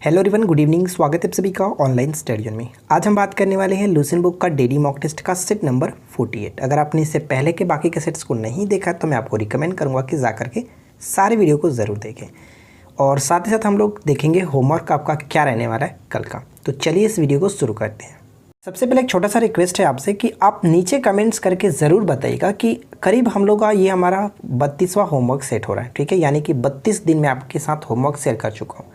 Hello everyone, good evening. स्वागत है आप सभी का ऑनलाइन स्टडी में। आज हम बात करने वाले हैं लुसेंट बुक का डेली मॉक टेस्ट का सेट नंबर 48। अगर आपने इससे पहले के बाकी के सेट्स को नहीं देखा तो मैं आपको रिकमेंड करूंगा कि जा करके सारे वीडियो को ज़रूर देखें। और साथ ही साथ हम लोग देखेंगे होमवर्क आपका क्या रहने वाला है कल का। तो चलिए इस वीडियो को शुरू करते हैं। सबसे पहले एक छोटा सा रिक्वेस्ट है आपसे कि आप नीचे कमेंट्स करके ज़रूर बताइएगा कि करीब हम लोग का ये हमारा 32वां होमवर्क सेट हो रहा है, ठीक है। यानी कि 32 दिन में आपके साथ होमवर्क शेयर कर चुका हूँ।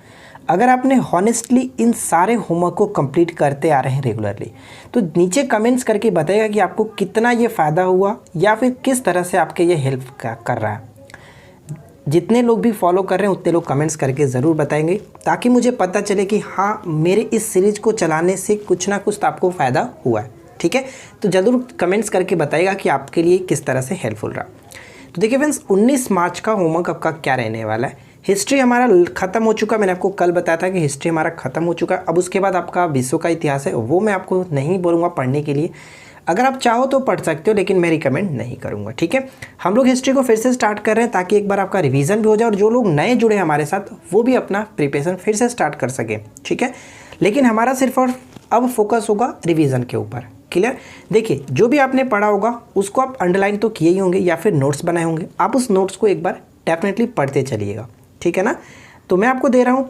अगर आपने हॉनेस्टली इन सारे होमवर्क को कंप्लीट करते आ रहे हैं रेगुलरली, तो नीचे कमेंट्स करके बताइएगा कि आपको कितना ये फ़ायदा हुआ या फिर किस तरह से आपके ये हेल्प कर रहा है। जितने लोग भी फॉलो कर रहे हैं उतने लोग कमेंट्स करके ज़रूर बताएंगे, ताकि मुझे पता चले कि हाँ, मेरे इस सीरीज़ को चलाने से कुछ ना कुछ तो आपको फ़ायदा हुआ है, ठीक है। तो ज़रूर कमेंट्स करके बताइएगा कि आपके लिए किस तरह से हेल्पफुल रहा। तो देखिए फ्रेंड्स, 19 मार्च का होमवर्क आपका क्या रहने वाला है। हिस्ट्री हमारा ख़त्म हो चुका। मैंने आपको कल बताया था कि हिस्ट्री हमारा ख़त्म हो चुका है। अब उसके बाद आपका विश्व का इतिहास है, वो मैं आपको नहीं बोलूँगा पढ़ने के लिए। अगर आप चाहो तो पढ़ सकते हो, लेकिन मैं रिकमेंड नहीं करूँगा, ठीक है। हम लोग हिस्ट्री को फिर से स्टार्ट कर रहे हैं ताकि एक बार आपका रिवीजन भी हो जाए और जो लोग नए जुड़े हमारे साथ वो भी अपना प्रिपरेशन फिर से स्टार्ट कर सकें, ठीक है। लेकिन हमारा सिर्फ और अब फोकस होगा रिवीजन के ऊपर। क्लियर। देखिए, जो भी आपने पढ़ा होगा उसको आप अंडरलाइन तो किए ही होंगे या फिर नोट्स बनाए होंगे। आप उस नोट्स को एक बार डेफिनेटली पढ़ते चलिएगा, ठीक है ना। तो मैं आपको दे रहा हूँ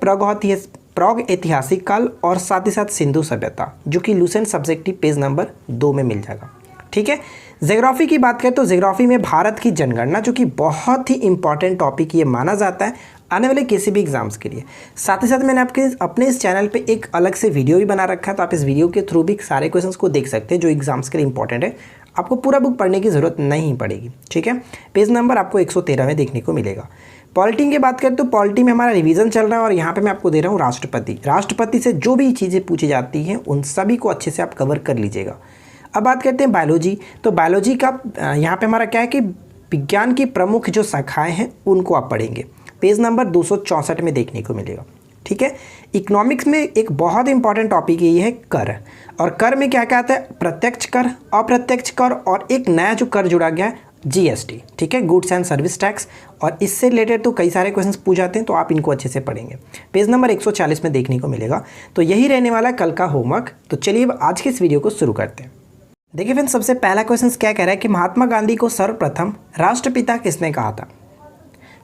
प्राग ऐतिहासिक काल और साथ ही साथ सिंधु सभ्यता, जो कि लुसेंट सब्जेक्टिव पेज नंबर 2 में मिल जाएगा, ठीक है। ज्योग्राफी की बात करें तो ज्योग्राफी में भारत की जनगणना, जो कि बहुत ही इंपॉर्टेंट टॉपिक ये माना जाता है आने वाले किसी भी एग्जाम्स के लिए। साथ ही साथ मैंने अपने इस चैनल पे एक अलग से वीडियो भी बना रखा है, तो आप इस वीडियो के थ्रू भी सारे क्वेश्चंस को देख सकते हैं जो एग्जाम्स के लिए इंपॉर्टेंट है। आपको पूरा बुक पढ़ने की ज़रूरत नहीं पड़ेगी, ठीक है। पेज नंबर आपको 113 में देखने को मिलेगा। पॉलिटी की बात करें तो पॉलिटी में हमारा रिवीजन चल रहा है और यहाँ पे मैं आपको दे रहा हूँ राष्ट्रपति से जो भी चीज़ें पूछी जाती हैं उन सभी को अच्छे से आप कवर कर लीजिएगा। अब बात करते हैं बायोलॉजी। तो बायोलॉजी का यहाँ पे हमारा क्या है कि विज्ञान की प्रमुख जो शाखाएँ हैं उनको आप पढ़ेंगे। पेज नंबर 264 में देखने को मिलेगा, ठीक है। इकोनॉमिक्स में एक बहुत इंपॉर्टेंट टॉपिक ये है कर। और कर में क्या क्या आता है? प्रत्यक्ष कर, अप्रत्यक्ष कर और एक नया जो कर जुड़ा गया है GST, ठीक है, गुड्स एंड सर्विस टैक्स। और इससे रिलेटेड तो कई सारे क्वेश्चंस पूछ जाते हैं, तो आप इनको अच्छे से पढ़ेंगे। पेज नंबर 140 में देखने को मिलेगा। तो यही रहने वाला है कल का होमवर्क। तो चलिए अब आज के इस वीडियो को शुरू करते हैं। देखिए फ्रेंड्स, सबसे पहला क्वेश्चन क्या कह रहा है कि महात्मा गांधी को सर्वप्रथम राष्ट्रपिता किसने कहा था?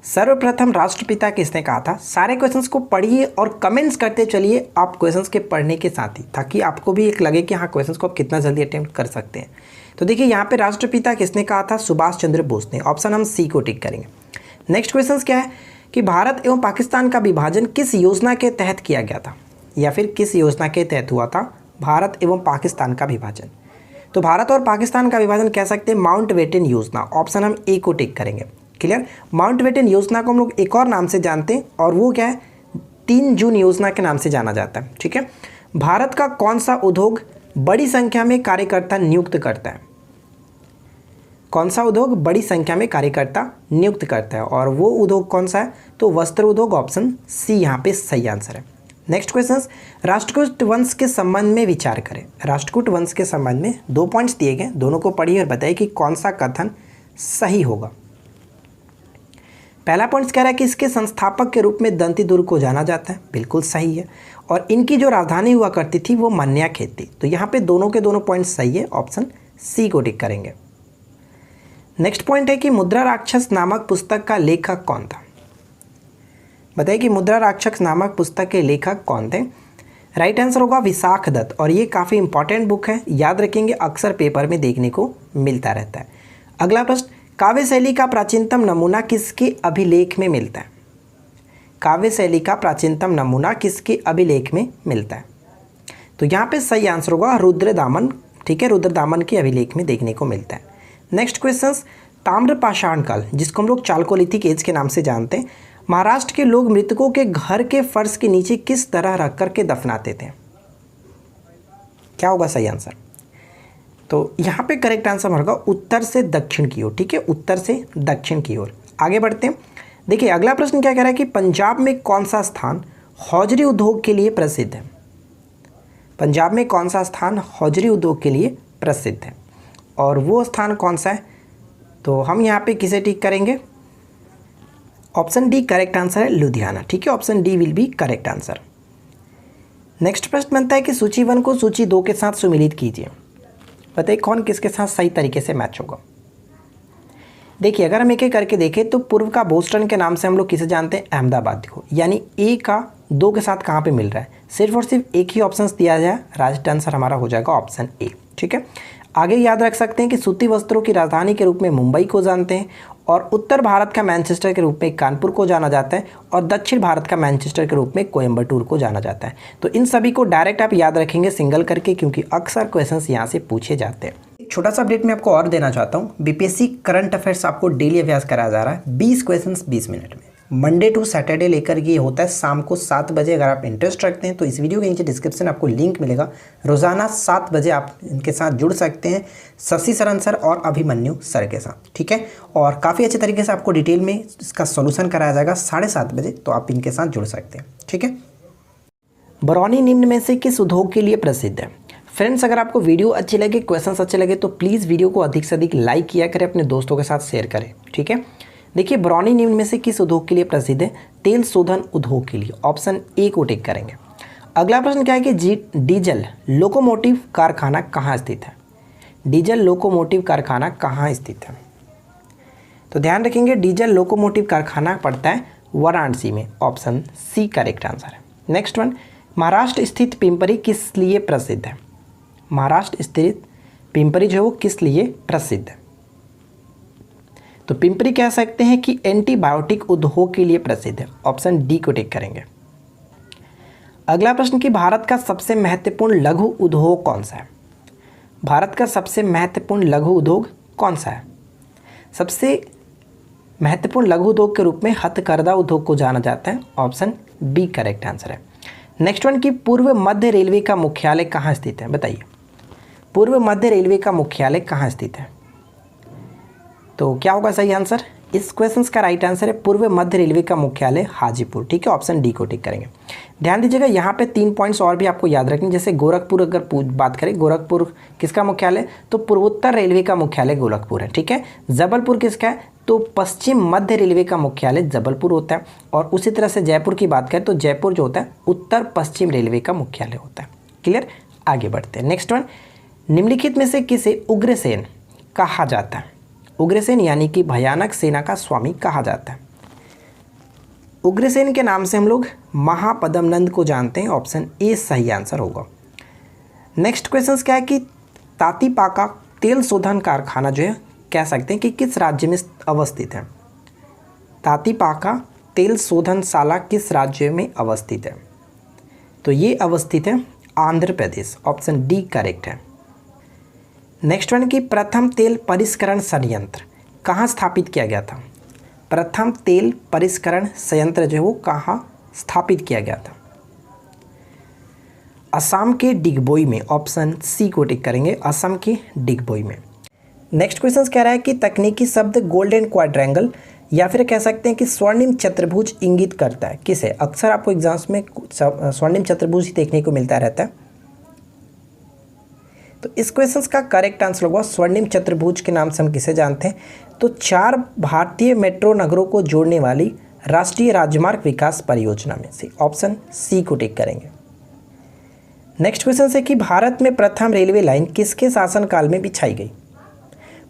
सर्वप्रथम राष्ट्रपिता किसने कहा था? सारे क्वेश्चंस को पढ़िए और कमेंट्स करते चलिए आप क्वेश्चंस के पढ़ने के साथ ही, ताकि आपको भी एक लगे कि हाँ, क्वेश्चंस को आप कितना जल्दी अटेम्प्ट कर सकते हैं। तो देखिए, यहाँ पे राष्ट्रपिता किसने कहा था? सुभाष चंद्र बोस ने। ऑप्शन हम सी को टिक करेंगे। नेक्स्ट क्वेश्चन क्या है कि भारत एवं पाकिस्तान का विभाजन किस योजना के तहत किया गया था, या फिर किस योजना के तहत हुआ था भारत एवं पाकिस्तान का विभाजन? तो भारत और पाकिस्तान का विभाजन कह सकते हैं माउंटबेटन योजना। ऑप्शन हम ए को टिक करेंगे। क्लियर। माउंटबेटन योजना को हम लोग एक और नाम से जानते हैं और वो क्या है? 3 जून योजना के नाम से जाना जाता है, ठीक है। भारत का कौन सा उद्योग बड़ी संख्या में कार्यकर्ता नियुक्त करता है? कौन सा उद्योग बड़ी संख्या में कार्यकर्ता नियुक्त करता है और वो उद्योग कौन सा है? तो वस्त्र उद्योग। ऑप्शन सी यहाँ पे सही आंसर है। नेक्स्ट क्वेश्चन, राष्ट्रकूट वंश के संबंध में विचार करें। राष्ट्रकूट वंश के संबंध में 2 पॉइंट्स दिए गए, दोनों को पढ़िए और बताइए कि कौन सा कथन सही होगा। पहला पॉइंट कह रहा है कि इसके संस्थापक के रूप में दंती दुर्ग को जाना जाता है, बिल्कुल सही है। और इनकी जो राजधानी हुआ करती थी वो मन्याखेत थी। तो यहाँ पे दोनों के दोनों पॉइंट सही है। ऑप्शन सी को टिक करेंगे। नेक्स्ट पॉइंट है कि मुद्रा राक्षस नामक पुस्तक का लेखक कौन था? बताइए कि मुद्रा राक्षस नामक पुस्तक के लेखक कौन थे? राइट आंसर होगा विशाख दत्त। और ये काफ़ी इंपॉर्टेंट बुक है, याद रखेंगे, अक्सर पेपर में देखने को मिलता रहता है। अगला प्रश्न, काव्य शैली का प्राचीनतम नमूना किसके अभिलेख में मिलता है? काव्य शैली का प्राचीनतम नमूना किसके अभिलेख में मिलता है? तो यहाँ पे सही आंसर होगा रुद्रदामन, ठीक है, रुद्रदामन के अभिलेख में देखने को मिलता है। नेक्स्ट क्वेश्चन, ताम्रपाषाण काल, जिसको हम लोग चालकोलिथिक एज के नाम से जानते हैं, महाराष्ट्र के लोग मृतकों के घर के फर्श के नीचे किस तरह रख करके दफनाते थे? क्या होगा सही आंसर? तो यहाँ पे करेक्ट आंसर होगा उत्तर से दक्षिण की ओर, ठीक है, उत्तर से दक्षिण की ओर। आगे बढ़ते हैं। देखिए, अगला प्रश्न क्या कह रहा है कि पंजाब में कौन सा स्थान हौजरी उद्योग के लिए प्रसिद्ध है? पंजाब में कौन सा स्थान हौजरी उद्योग के लिए प्रसिद्ध है और वो स्थान कौन सा है? तो हम यहाँ पे किसे टिक करेंगे? ऑप्शन डी करेक्ट आंसर है लुधियाना, ठीक है, option D will be correct answer. Next प्रश्न बनता है कि सूची 1 को सूची 2 के साथ सुमिलित कीजिए। बताइए कौन किसके साथ सही तरीके से मैच होगा। देखिए अगर हम एक एक करके देखें तो पूर्व का बोस्टन के नाम से हम लोग किसे जानते हैं, अहमदाबाद को, यानी ए का 2 के साथ कहाँ पे मिल रहा है, सिर्फ और सिर्फ एक ही ऑप्शन दिया जाए, राइट आंसर हमारा हो जाएगा ऑप्शन ए। ठीक है, आगे याद रख सकते हैं कि सूती वस्त्रों की राजधानी के रूप में मुंबई को जानते हैं, और उत्तर भारत का मैनचेस्टर के रूप में कानपुर को जाना जाता है, और दक्षिण भारत का मैनचेस्टर के रूप में कोयम्बटूर को जाना जाता है। तो इन सभी को डायरेक्ट आप याद रखेंगे सिंगल करके, क्योंकि अक्सर क्वेश्चंस यहाँ से पूछे जाते हैं। एक छोटा सा अपडेट मैं आपको और देना चाहता हूँ, बीपीएससी करंट अफेयर्स आपको डेली अभ्यास कराया जा रहा है 20 क्वेश्चंस 20 मिनट में, मंडे टू सैटरडे लेकर ये होता है शाम को 7 बजे। अगर आप इंटरेस्ट रखते हैं तो इस वीडियो के नीचे डिस्क्रिप्शन आपको लिंक मिलेगा, रोजाना 7 बजे आप इनके साथ जुड़ सकते हैं, शशि शरण सर और अभिमन्यु सर के साथ। ठीक है, और काफ़ी अच्छे तरीके से आपको डिटेल में इसका सोल्यूशन कराया जाएगा 7:30 बजे, तो आप इनके साथ जुड़ सकते हैं। ठीक है, बरौनी निम्न में से किस उद्योग के लिए प्रसिद्ध है। फ्रेंड्स अगर आपको वीडियो अच्छी लगे, क्वेश्चंस अच्छे लगे तो प्लीज़ वीडियो को अधिक से अधिक लाइक किया करें, अपने दोस्तों के साथ शेयर करें। ठीक है, देखिए बरौनी निम्न में से किस उद्योग के लिए प्रसिद्ध है, तेल शोधन उद्योग के लिए, ऑप्शन ए को टिक करेंगे। अगला प्रश्न क्या है कि डीजल लोकोमोटिव कारखाना कहाँ स्थित है। डीजल लोकोमोटिव कारखाना कहाँ स्थित है, तो ध्यान रखेंगे डीजल लोकोमोटिव कारखाना पड़ता है वाराणसी में, ऑप्शन सी करेक्ट आंसर है। नेक्स्ट वन, महाराष्ट्र स्थित पिंपरी किस लिए प्रसिद्ध है। महाराष्ट्र स्थित पिंपरी जो है वो किस लिए प्रसिद्ध है, तो पिंपरी कह सकते हैं कि एंटीबायोटिक उद्योग के लिए प्रसिद्ध है, ऑप्शन डी को टिक करेंगे। अगला प्रश्न कि भारत का सबसे महत्वपूर्ण लघु उद्योग कौन सा है। भारत का सबसे महत्वपूर्ण लघु उद्योग कौन सा है। सबसे महत्वपूर्ण लघु उद्योग के रूप में हथकरघा उद्योग को जाना जाता है, ऑप्शन बी करेक्ट आंसर है। नेक्स्ट वन कि पूर्व मध्य रेलवे का मुख्यालय कहाँ स्थित है। बताइए पूर्व मध्य रेलवे का मुख्यालय कहाँ स्थित है, तो क्या होगा सही आंसर। इस क्वेश्चन का राइट आंसर है पूर्व मध्य रेलवे का मुख्यालय हाजीपुर। ठीक है, ऑप्शन डी को टिक करेंगे। ध्यान दीजिएगा यहाँ पे 3 पॉइंट्स और भी आपको याद रखने, जैसे गोरखपुर अगर बात करें, गोरखपुर किसका मुख्यालय, तो पूर्वोत्तर रेलवे का मुख्यालय गोरखपुर है। ठीक है, जबलपुर किसका है, तो पश्चिम मध्य रेलवे का मुख्यालय जबलपुर होता है, और उसी तरह से जयपुर की बात करें तो जयपुर जो होता है उत्तर पश्चिम रेलवे का मुख्यालय होता है। क्लियर, आगे बढ़ते हैं। नेक्स्ट वन, निम्नलिखित में से किसे उग्रसेन कहा जाता है। उग्रसेन यानी कि भयानक सेना का स्वामी कहा जाता है। उग्रसेन के नाम से हम लोग महापद्मनंद को जानते हैं, ऑप्शन ए सही आंसर होगा। नेक्स्ट क्वेश्चन क्या है कि तातीपाका तेल शोधन कारखाना जो है कह सकते हैं कि किस राज्य में अवस्थित है। तातीपाका तेल शोधनशाला किस राज्य में अवस्थित है, तो ये अवस्थित है Andhra Pradesh, option D correct है। नेक्स्ट वन की प्रथम तेल परिष्करण संयंत्र कहाँ स्थापित किया गया था। प्रथम तेल परिष्करण संयंत्र जो है वो कहाँ स्थापित किया गया था। असम के डिगबोई में, ऑप्शन सी को टिक करेंगे, असम के डिगबोई में। नेक्स्ट क्वेश्चन कह रहा है कि तकनीकी शब्द गोल्डन क्वाड्रेंगल या फिर कह सकते हैं कि स्वर्णिम चतुर्भुज इंगित करता है किसे। अक्सर आपको एग्जाम्स में स्वर्णिम चतुर्भुज ही देखने को मिलता रहता है, तो इस क्वेश्चन का करेक्ट आंसर होगा स्वर्णिम चतुर्भुज के नाम से हम किसे जानते हैं, तो 4 भारतीय मेट्रो नगरों को जोड़ने वाली राष्ट्रीय राजमार्ग विकास परियोजना में से, ऑप्शन सी को टिक करेंगे। नेक्स्ट क्वेश्चन है कि भारत में प्रथम रेलवे लाइन किसके शासनकाल में बिछाई गई।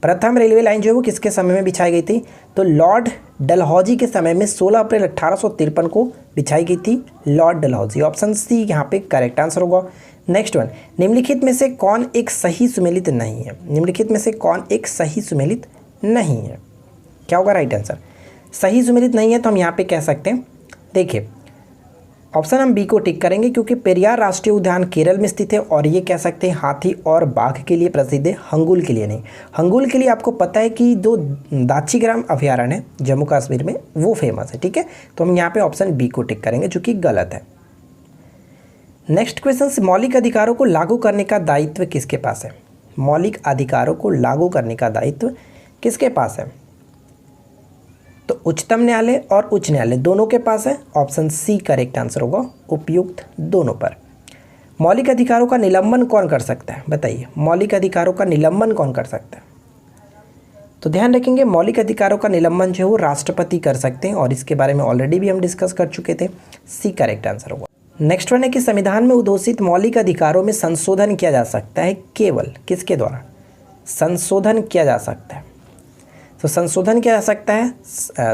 प्रथम रेलवे लाइन जो है वो किसके समय में बिछाई गई थी, तो लॉर्ड डलहौजी के समय में 16 अप्रैल 1853 को बिछाई गई थी, लॉर्ड डलहौजी, ऑप्शन सी यहाँ पे करेक्ट आंसर होगा। नेक्स्ट वन, निम्नलिखित में से कौन एक सही सुमेलित नहीं है। निम्नलिखित में से कौन एक सही सुमेलित नहीं है, क्या होगा राइट आंसर। सही सुमेलित नहीं है तो हम यहाँ पे कह सकते हैं, देखिए ऑप्शन हम बी को टिक करेंगे, क्योंकि पेरियार राष्ट्रीय उद्यान केरल में स्थित है और ये कह सकते हैं हाथी और बाघ के लिए प्रसिद्ध है, हंगुल के लिए नहीं। हंगुल के लिए आपको पता है कि जो दाचीग्राम अभयारण्य है जम्मू कश्मीर में वो फेमस है। ठीक है, तो हम यहाँ पे ऑप्शन बी को टिक करेंगे जो कि गलत है। नेक्स्ट क्वेश्चन, मौलिक अधिकारों को लागू करने का दायित्व किसके पास है। मौलिक अधिकारों को लागू करने का दायित्व किसके पास है, तो उच्चतम न्यायालय और उच्च न्यायालय दोनों के पास है, ऑप्शन सी करेक्ट आंसर होगा, उपयुक्त दोनों पर। मौलिक अधिकारों का निलंबन कौन कर सकता है, बताइए मौलिक अधिकारों का निलंबन कौन कर सकता है, तो ध्यान रखेंगे मौलिक अधिकारों का निलंबन जो है वो राष्ट्रपति कर सकते हैं, और इसके बारे में ऑलरेडी भी हम डिस्कस कर चुके थे, सी करेक्ट आंसर होगा। नेक्स्ट वन है कि संविधान में उद्घोषित मौलिक अधिकारों में संशोधन किया जा सकता है केवल किसके द्वारा? संशोधन किया जा सकता है, तो संशोधन किया जा सकता है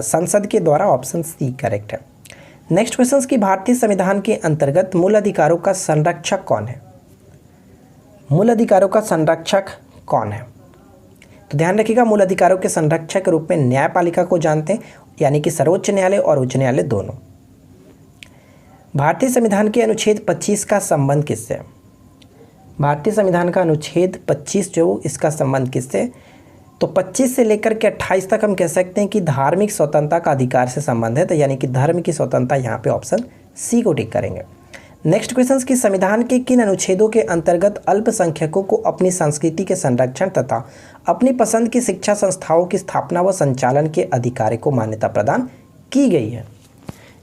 संसद के द्वारा। ऑप्शन सी करेक्ट है। नेक्स्ट क्वेश्चन की भारतीय संविधान के अंतर्गत मूल अधिकारों का संरक्षक कौन है? मूल अधिकारों का संरक्षक कौन है? तो ध्यान रखिएगा, मूल अधिकारों के संरक्षक के रूप में न्यायपालिका को जानते हैं, यानी कि सर्वोच्च न्यायालय और उच्च न्यायालय दोनों। भारतीय संविधान के अनुच्छेद 25 का संबंध किससे है? भारतीय संविधान का अनुच्छेद 25 जो इसका संबंध किससे? तो 25 से लेकर के 28 तक हम कह सकते हैं कि धार्मिक स्वतंत्रता का अधिकार से संबंध है, तो यानी कि धर्म की स्वतंत्रता यहाँ पे ऑप्शन सी को टिक करेंगे। नेक्स्ट क्वेश्चन की संविधान के किन अनुच्छेदों के अंतर्गत अल्पसंख्यकों को अपनी संस्कृति के संरक्षण तथा अपनी पसंद की शिक्षा संस्थाओं की स्थापना व संचालन के अधिकार को मान्यता प्रदान की गई है?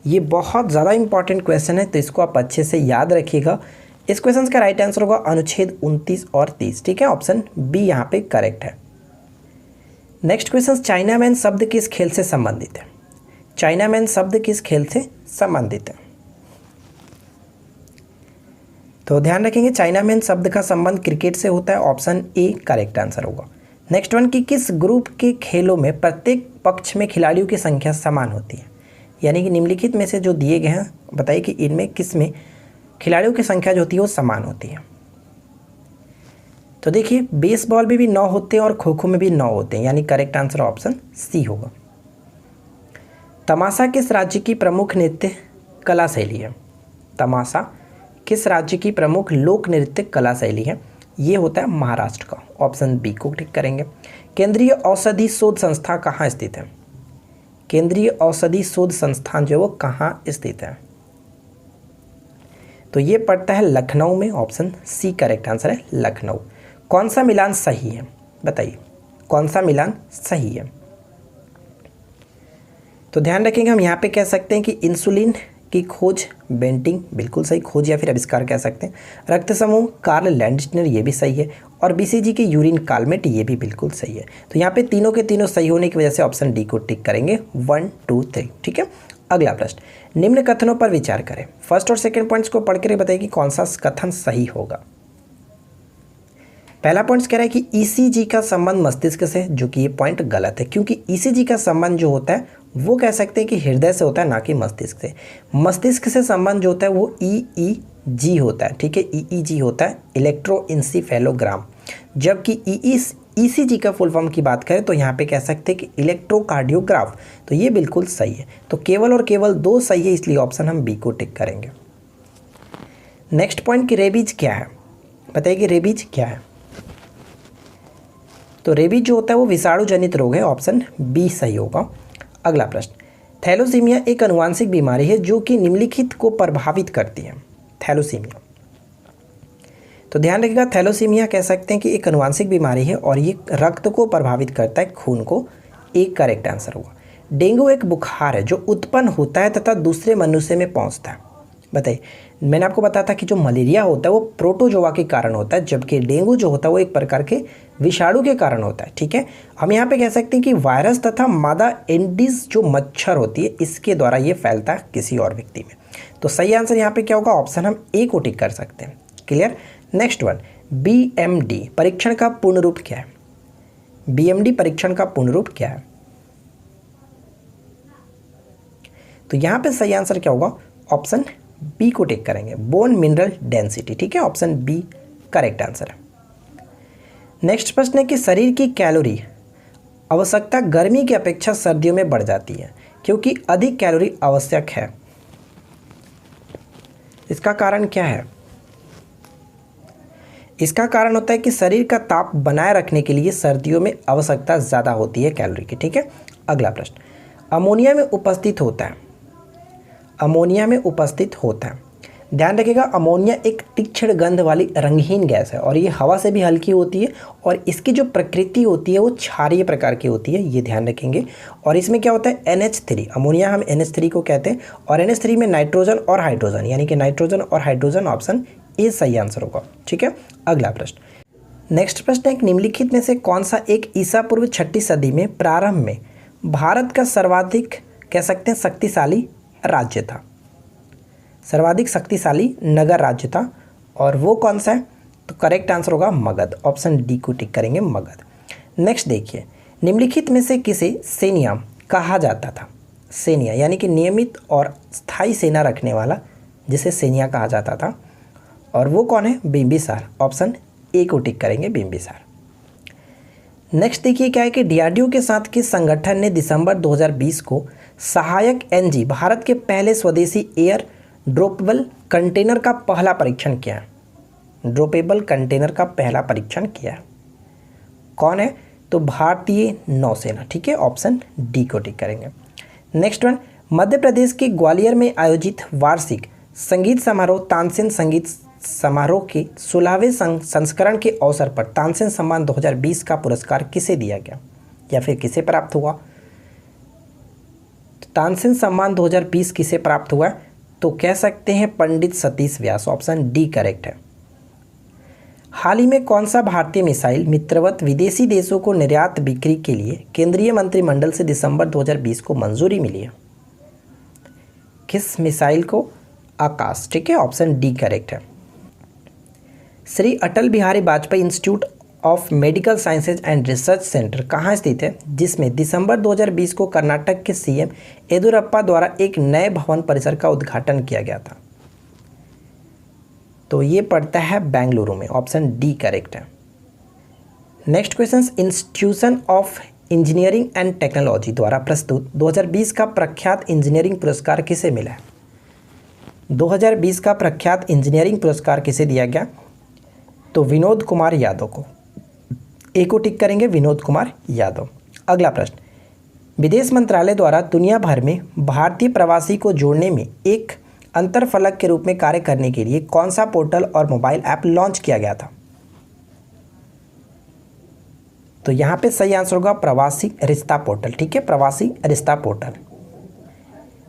ये बहुत ज़्यादा इंपॉर्टेंट क्वेश्चन है, तो इसको आप अच्छे से याद रखिएगा। इस क्वेश्चन का राइट आंसर होगा अनुच्छेद 29 और 30। ठीक है, ऑप्शन बी यहाँ पे करेक्ट है। नेक्स्ट क्वेश्चन, चाइनामैन शब्द किस खेल से संबंधित है? चाइनामैन शब्द किस खेल से संबंधित है? तो ध्यान रखेंगे, चाइनामैन शब्द का संबंध क्रिकेट से होता है। ऑप्शन ए करेक्ट आंसर होगा। नेक्स्ट वन की किस ग्रुप के खेलों में प्रत्येक पक्ष में खिलाड़ियों की संख्या समान होती है? यानी कि निम्नलिखित में से जो दिए गए हैं बताइए कि इनमें किस में खिलाड़ियों की संख्या जो होती है वो समान होती है? तो देखिए, बेसबॉल में भी 9 होते हैं और खो खो में भी 9 होते हैं, यानी करेक्ट आंसर ऑप्शन सी होगा। तमाशा किस राज्य की प्रमुख नृत्य कला शैली है? तमाशा किस राज्य की प्रमुख लोक नृत्य कला शैली है? ये होता है महाराष्ट्र का। ऑप्शन बी को टिक करेंगे। केंद्रीय औषधि शोध संस्थान कहाँ स्थित है? केंद्रीय औषधि शोध संस्थान जो है वो कहाँ स्थित है? तो ये पड़ता है लखनऊ में। ऑप्शन सी करेक्ट आंसर है, लखनऊ। कौन सा मिलान सही है? बताइए कौन सा मिलान सही है? तो ध्यान रखेंगे, हम यहाँ पे कह सकते हैं कि इंसुलिन की खोज बेंटिंग बिल्कुल सही, खोज या फिर आविष्कार कह सकते हैं। रक्त समूह कार्ल लैंडस्टर ये भी सही है, और बीसीजी की यूरिन कालमेट ये भी बिल्कुल सही है। तो यहाँ पे तीनों के तीनों सही होने की वजह से ऑप्शन डी को टिक करेंगे 1 2 3। ठीक है, अगला प्रश्न, निम्न कथनों पर विचार करें। फर्स्ट और सेकंड पॉइंट्स को पढ़कर बताइए कि कौन सा कथन सही होगा। पहला पॉइंट कह रहा है कि ईसीजी का संबंध मस्तिष्क से, जो कि ये पॉइंट गलत है, क्योंकि ईसीजी का संबंध जो होता है वो कह सकते हैं कि हृदय से होता है, ना कि मस्तिष्क से। मस्तिष्क से संबंध जो होता है वो ईईजी होता है। ठीक है, ईईजी होता है इलेक्ट्रोइंसिफेलोग्राम, जबकि ईसीजी का फुल फॉर्म की बात करें तो यहाँ पे कह सकते हैं कि इलेक्ट्रोकार्डियोग्राफ। तो ये बिल्कुल सही है। तो केवल और केवल 2 सही है, इसलिए ऑप्शन हम बी को टिक करेंगे। नेक्स्ट पॉइंट कि रेबीज क्या है? बताइए कि रेबीज क्या है? तो रेबीज जो होता है वो विषाणु जनित रोग है। ऑप्शन बी सही होगा। अगला प्रश्न, थैलोसीमिया एक अनुवांशिक बीमारी है जो कि निम्नलिखित को प्रभावित करती है। थैलोसीमिया, तो ध्यान रखिएगा, थैलोसीमिया कह सकते हैं कि एक अनुवांशिक बीमारी है और ये रक्त को प्रभावित करता है, खून को। एक करेक्ट आंसर होगा। डेंगू एक बुखार है जो उत्पन्न होता है तथा दूसरे मनुष्य में पहुंचता है। बताइए, मैंने आपको बताया था कि जो मलेरिया होता है वो प्रोटोजोआ के कारण होता है, जबकि डेंगू जो होता है वो एक प्रकार के विषाणु के कारण होता है। ठीक है, हम यहाँ पे कह सकते हैं कि वायरस तथा मादा एंडीज जो मच्छर होती है इसके द्वारा ये फैलता है किसी और व्यक्ति में। तो सही आंसर यहाँ पे क्या होगा? ऑप्शन हम ए को टिक कर सकते हैं। क्लियर। नेक्स्ट वन, बीएमडी परीक्षण का पूर्ण रूप क्या है? बीएमडी परीक्षण का पूर्ण रूप क्या है? तो यहाँ पे सही आंसर क्या होगा? ऑप्शन बी को टिक करेंगे, बोन मिनरल डेंसिटी। ठीक है, ऑप्शन बी करेक्ट आंसर है। नेक्स्ट प्रश्न है कि शरीर की कैलोरी आवश्यकता गर्मी की अपेक्षा सर्दियों में बढ़ जाती है, क्योंकि अधिक कैलोरी आवश्यक है। इसका कारण क्या है? इसका कारण होता है कि शरीर का ताप बनाए रखने के लिए सर्दियों में आवश्यकता ज़्यादा होती है कैलोरी की। ठीक है, अगला प्रश्न, अमोनिया में उपस्थित होता है। अमोनिया में उपस्थित होता है, ध्यान रखिएगा, अमोनिया एक तीक्ष्ण गंध वाली रंगहीन गैस है और ये हवा से भी हल्की होती है और इसकी जो प्रकृति होती है वो क्षारीय प्रकार की होती है, ये ध्यान रखेंगे। और इसमें क्या होता है? NH3, अमोनिया हम NH3 को कहते हैं, और NH3 में नाइट्रोजन और हाइड्रोजन, यानी कि नाइट्रोजन और हाइड्रोजन, ऑप्शन ए सही आंसर होगा। ठीक है, अगला प्रश्न। नेक्स्ट प्रश्न है, निम्नलिखित में से कौन सा एक ईसा पूर्व 6वीं सदी में प्रारंभ में भारत का सर्वाधिक कह सकते हैं शक्तिशाली राज्य था? सर्वाधिक शक्तिशाली नगर राज्य था और वो कौन सा है? तो करेक्ट आंसर होगा मगध। ऑप्शन डी को टिक करेंगे, मगध। नेक्स्ट देखिए, निम्नलिखित में से किसे सैन्या कहा जाता था? सैन्या यानी कि नियमित और स्थायी सेना रखने वाला, जिसे सैन्या कहा जाता था, और वो कौन है? बिंबिसार। ऑप्शन ए को टिक करेंगे, बिंबिसार। नेक्स्ट देखिए क्या है कि डीआरडीओ के साथ किस संगठन ने दिसंबर 2020 को सहायक एनजी भारत के पहले स्वदेशी एयर ड्रॉपेबल कंटेनर का पहला परीक्षण किया है? ड्रॉपेबल कंटेनर का पहला परीक्षण किया है, कौन है? तो भारतीय नौसेना। ठीक है, ऑप्शन डी को टिक करेंगे। नेक्स्ट वन, मध्य प्रदेश के ग्वालियर में आयोजित वार्षिक संगीत समारोह तानसेन संगीत समारोह के 16वें संस्करण के अवसर पर तानसेन सम्मान 2020 का पुरस्कार किसे दिया गया या फिर किसे प्राप्त हुआ? तानसेन सम्मान 2020 किसे प्राप्त हुआ? तो कह सकते हैं Pandit Satish Vyas. Option D correct है। हाल ही में कौन सा भारतीय मिसाइल मित्रवत विदेशी देशों को निर्यात बिक्री के लिए केंद्रीय मंत्रिमंडल से दिसंबर 2020 को मंजूरी मिली है? किस मिसाइल को? आकाश। ठीक है, ऑप्शन डी करेक्ट है। Shri Atal Bihari Vajpayee Institute of Medical Sciences and Research Centre कहाँ स्थित है, जिसमें दिसंबर 2020 को कर्नाटक के सीएम येदियुरप्पा द्वारा एक नए भवन परिसर का उद्घाटन किया गया था? तो ये पड़ता है बेंगलुरु में। ऑप्शन डी करेक्ट है। Next question, institution of engineering and technology द्वारा प्रस्तुत 2020 का प्रख्यात इंजीनियरिंग पुरस्कार किसे मिला है? 2020 का प्रख्यात इंजीनियरिंग पुरस्कार किसे दिया गया? तो विनोद कुमार यादव को। ए को टिक करेंगे, विनोद कुमार यादव। अगला प्रश्न, विदेश मंत्रालय द्वारा दुनिया भर में भारतीय प्रवासी को जोड़ने में एक अंतरफलक के रूप में कार्य करने के लिए कौन सा पोर्टल और मोबाइल ऐप लॉन्च किया गया था? तो यहाँ पे सही आंसर होगा प्रवासी रिश्ता पोर्टल। ठीक है, प्रवासी रिश्ता पोर्टल।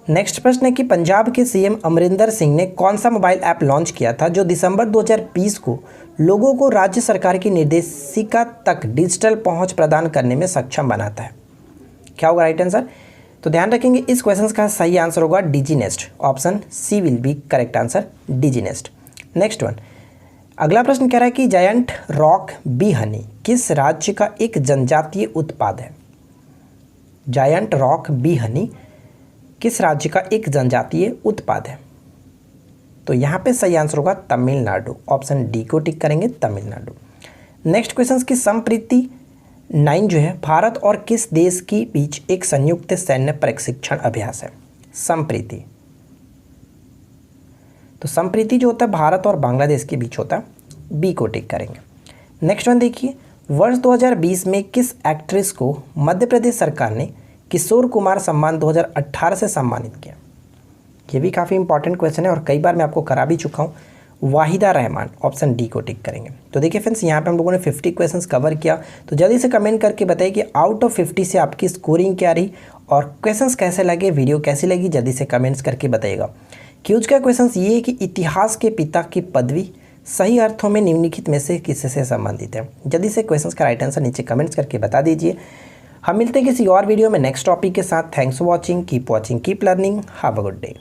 नेक्स्ट प्रश्न है कि पंजाब के सीएम अमरिंदर सिंह ने कौन सा मोबाइल ऐप लॉन्च किया था जो दिसंबर 2020 को लोगों को राज्य सरकार की निर्देशिका तक डिजिटल पहुंच प्रदान करने में सक्षम बनाता है? क्या होगा राइट आंसर? तो ध्यान रखेंगे इस क्वेश्चन का सही आंसर होगा डिजीनेस्ट। Option C will be correct answer, डिजीनेस्ट। नेक्स्ट वन, अगला प्रश्न कह रहा है कि जायंट रॉक बी हनी किस राज्य का एक जनजातीय उत्पाद है? जायंट रॉक बी हनी किस राज्य का एक जनजातीय उत्पाद है? तो यहाँ पे सही आंसर होगा तमिलनाडु। ऑप्शन डी को टिक करेंगे, तमिलनाडु। नेक्स्ट क्वेश्चन की संप्रीति 9 जो है भारत और किस देश के बीच एक संयुक्त सैन्य प्रशिक्षण अभ्यास है? संप्रीति। तो संप्रीति जो होता है भारत और बांग्लादेश के बीच होता है। बी को टिक करेंगे। नेक्स्ट वन देखिए, वर्ष 2020 में किस एक्ट्रेस को मध्य प्रदेश सरकार ने किशोर कुमार सम्मान 2018 से सम्मानित किया? ये भी काफ़ी इंपॉर्टेंट क्वेश्चन है और कई बार मैं आपको करा भी चुका हूँ। वाहिदा रहमान। ऑप्शन डी को टिक करेंगे। तो देखिए फ्रेंड्स, यहाँ पे हम लोगों ने 50 क्वेश्चंस कवर किया। तो जल्दी से कमेंट करके बताइए कि आउट ऑफ 50 से आपकी स्कोरिंग क्या रही और क्वेश्चंस कैसे लगे, वीडियो कैसी लगी, जल्दी से कमेंट्स करके बताइएगा। क्यूज का क्वेश्चन ये है कि इतिहास के पिता की पदवी सही अर्थों में निम्नलिखित में से किससे संबंधित है? जल्दी से क्वेश्चंस का राइट आंसर नीचे कमेंट्स करके बता दीजिए। हम मिलते हैं किसी और वीडियो में नेक्स्ट टॉपिक के साथ। Thanks for watching, keep learning, have a good day.